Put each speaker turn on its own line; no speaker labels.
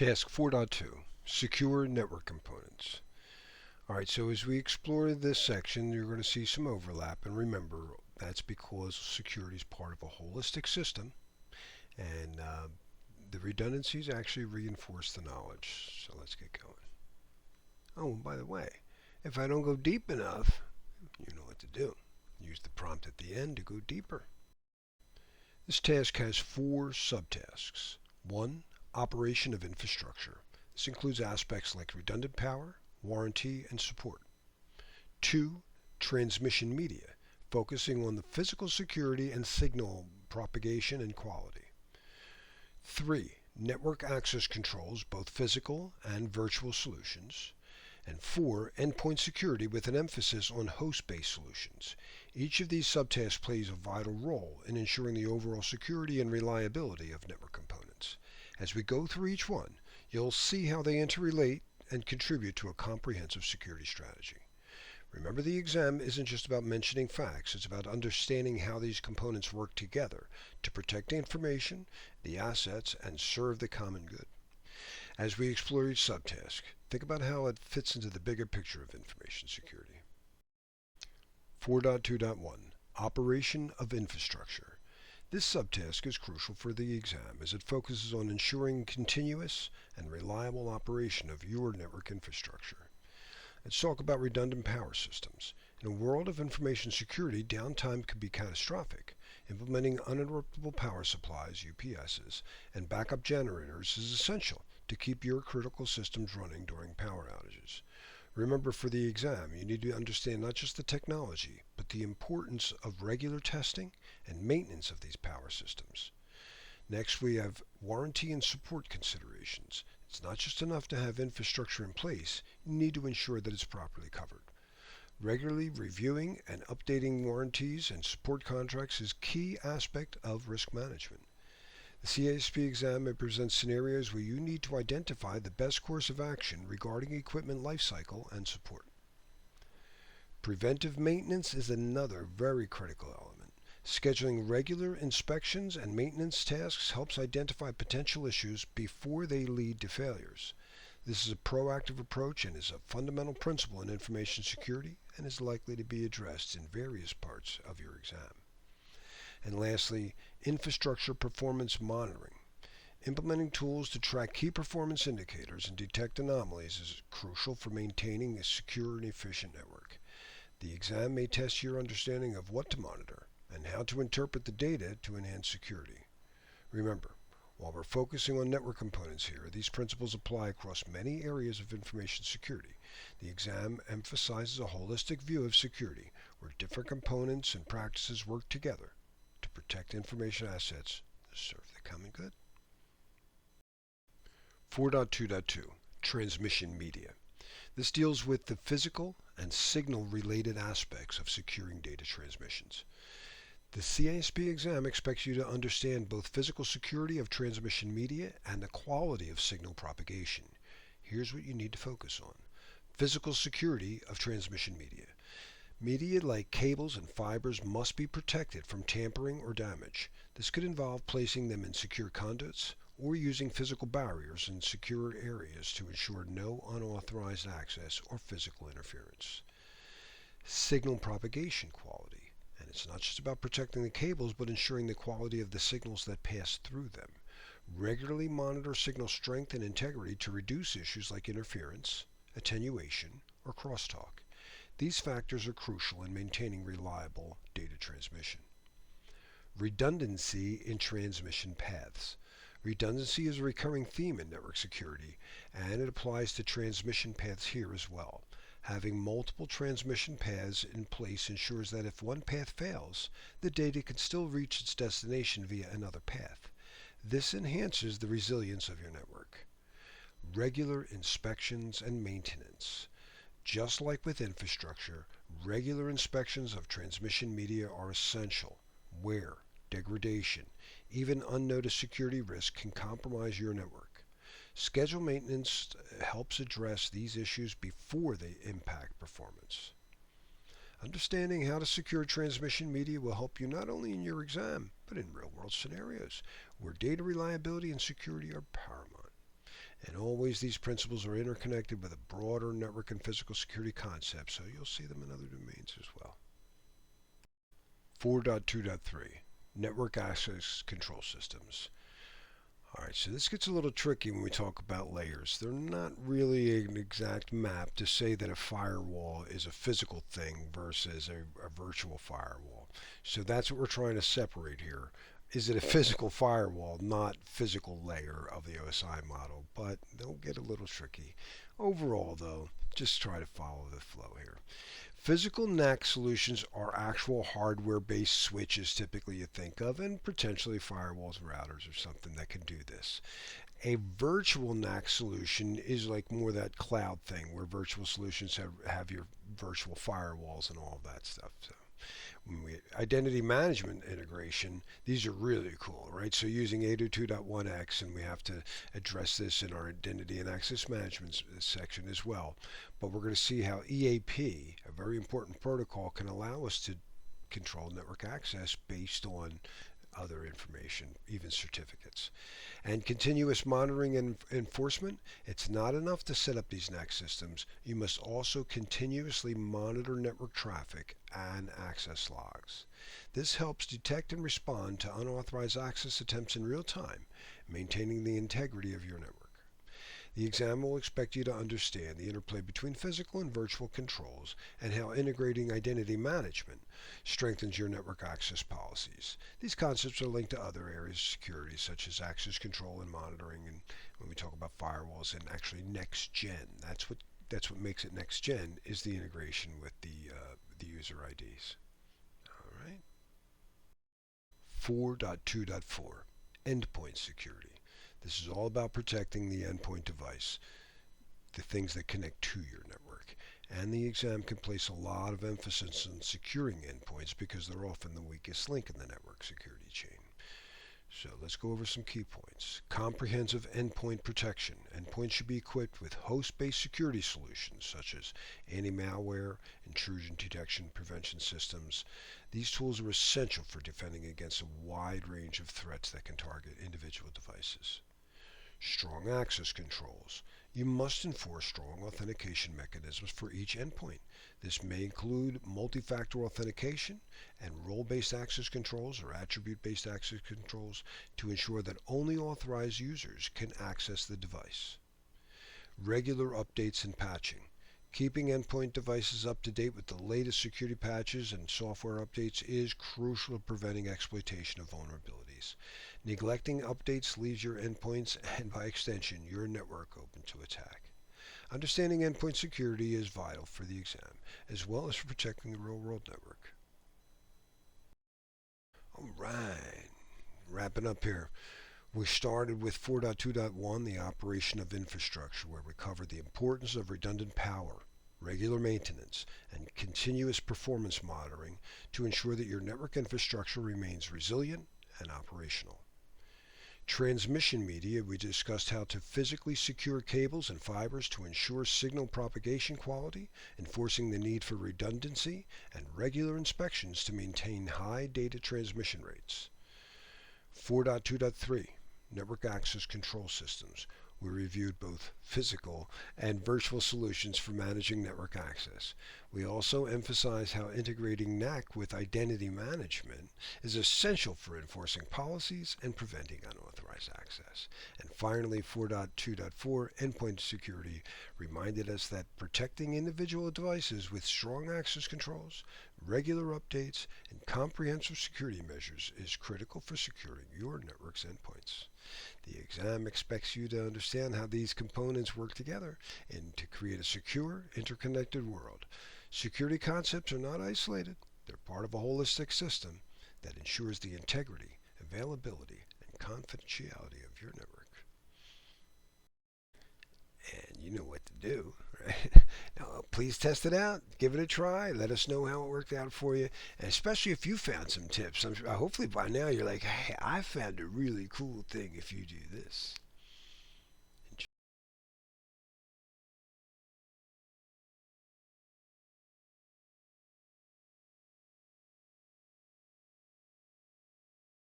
Task 4.2, Secure Network Components. Alright, so as we explore this section, you're going to see some overlap, and remember, that's because security is part of a holistic system, and the redundancies actually reinforce the knowledge. So let's get going. Oh, and by the way, if I don't go deep enough, you know what to do. Use the prompt at the end to go deeper. This task has 4 subtasks. 1. Operation of infrastructure. This includes aspects like redundant power, warranty, and support. 2. Transmission media, focusing on the physical security and signal propagation and quality. 3. Network access controls, both physical and virtual solutions. And 4. Endpoint security with an emphasis on host-based solutions. Each of these subtasks plays a vital role in ensuring the overall security and reliability of network components. As we go through each one, you'll see how they interrelate and contribute to a comprehensive security strategy. Remember, the exam isn't just about mentioning facts, it's about understanding how these components work together to protect the information, the assets, and serve the common good. As we explore each subtask, think about how it fits into the bigger picture of information security. 4.2.1 Operation of Infrastructure. This subtask is crucial for the exam as it focuses on ensuring continuous and reliable operation of your network infrastructure. Let's talk about redundant power systems. In a world of information security, downtime can be catastrophic. Implementing uninterruptible power supplies, UPSs, and backup generators is essential to keep your critical systems running during power outages. Remember, for the exam, you need to understand not just the technology, but the importance of regular testing and maintenance of these power systems. Next, we have warranty and support considerations. It's not just enough to have infrastructure in place, you need to ensure that it's properly covered. Regularly reviewing and updating warranties and support contracts is a key aspect of risk management. The CISSP exam may present scenarios where you need to identify the best course of action regarding equipment lifecycle and support. Preventive maintenance is another very critical element. Scheduling regular inspections and maintenance tasks helps identify potential issues before they lead to failures. This is a proactive approach and is a fundamental principle in information security and is likely to be addressed in various parts of your exam. And lastly, infrastructure performance monitoring. Implementing tools to track key performance indicators and detect anomalies is crucial for maintaining a secure and efficient network. The exam may test your understanding of what to monitor and how to interpret the data to enhance security. Remember, while we're focusing on network components here, these principles apply across many areas of information security. The exam emphasizes a holistic view of security, where different components and practices work together to protect information assets to serve the common good. 4.2.2 Transmission media. This deals with the physical and signal-related aspects of securing data transmissions. The CISSP exam expects you to understand both physical security of transmission media and the quality of signal propagation. Here's what you need to focus on. Physical security of transmission media. Media like cables and fibers must be protected from tampering or damage. This could involve placing them in secure conduits or using physical barriers in secure areas to ensure no unauthorized access or physical interference. Signal propagation quality. And it's not just about protecting the cables, but ensuring the quality of the signals that pass through them. Regularly monitor signal strength and integrity to reduce issues like interference, attenuation, or crosstalk. These factors are crucial in maintaining reliable data transmission. Redundancy in transmission paths. Redundancy is a recurring theme in network security, and it applies to transmission paths here as well. Having multiple transmission paths in place ensures that if one path fails, the data can still reach its destination via another path. This enhances the resilience of your network. Regular inspections and maintenance. Just like with infrastructure, regular inspections of transmission media are essential. Wear, degradation, even unnoticed security risk can compromise your network. Scheduled maintenance helps address these issues before they impact performance. Understanding how to secure transmission media will help you not only in your exam, but in real-world scenarios where data reliability and security are paramount. And always these principles are interconnected with a broader network and physical security concept, so you'll see them in other domains as well. 4.2.3 Network Access Control Systems. Alright, so this gets a little tricky when we talk about layers. They're not really an exact map to say that a firewall is a physical thing versus a virtual firewall. So that's what we're trying to separate here. Is it a physical firewall, not physical layer of the OSI model? But they'll get a little tricky. Overall, though, just try to follow the flow here. Physical NAC solutions are actual hardware-based switches typically you think of, and potentially firewalls, routers, or something that can do this. A virtual NAC solution is like more that cloud thing where virtual solutions have your virtual firewalls and all of that stuff. So when we identity management integration, these are really cool, right? So using 802.1x, and we have to address this in our identity and access management section as well. But we're going to see how EAP, a very important protocol, can allow us to control network access based on other information, even certificates. And continuous monitoring and enforcement, it's not enough to set up these NAC systems. You must also continuously monitor network traffic and access logs. This helps detect and respond to unauthorized access attempts in real time, maintaining the integrity of your network. The exam will expect you to understand the interplay between physical and virtual controls and how integrating identity management strengthens your network access policies. These concepts are linked to other areas of security such as access control and monitoring, and when we talk about firewalls and actually next gen, that's what makes it next gen, is the integration with the user IDs. All right. 4.2.4 Endpoint Security. This is all about protecting the endpoint device, the things that connect to your network. And the exam can place a lot of emphasis on securing endpoints because they're often the weakest link in the network security chain. So let's go over some key points. Comprehensive endpoint protection. Endpoints should be equipped with host-based security solutions such as anti-malware, intrusion detection prevention systems. These tools are essential for defending against a wide range of threats that can target individual devices. Strong access controls. You must enforce strong authentication mechanisms for each endpoint. This may include multi-factor authentication and role-based access controls or attribute-based access controls to ensure that only authorized users can access the device. Regular updates and patching. Keeping endpoint devices up to date with the latest security patches and software updates is crucial to preventing exploitation of vulnerabilities. Neglecting updates leaves your endpoints and, by extension, your network open to attack. Understanding endpoint security is vital for the exam, as well as for protecting the real-world network. All right, wrapping up here. We started with 4.2.1, the operation of infrastructure, where we covered the importance of redundant power, regular maintenance, and continuous performance monitoring to ensure that your network infrastructure remains resilient and operational. Transmission media, we discussed how to physically secure cables and fibers to ensure signal propagation quality, enforcing the need for redundancy and regular inspections to maintain high data transmission rates. 4.2.3 Network Access Control Systems. We reviewed both physical and virtual solutions for managing network access. We also emphasized how integrating NAC with identity management is essential for enforcing policies and preventing unauthorized access. And finally, 4.2.4 Endpoint Security reminded us that protecting individual devices with strong access controls, regular updates, and comprehensive security measures is critical for securing your network's endpoints. The exam expects you to understand how these components work together and to create a secure, interconnected world. Security concepts are not isolated. They're part of a holistic system that ensures the integrity, availability, and confidentiality of your network. And you know what to do, right? Now, please test it out. Give it a try. Let us know how it worked out for you. And especially if you found some tips. Hopefully by now you're like, hey, I found a really cool thing if you do this.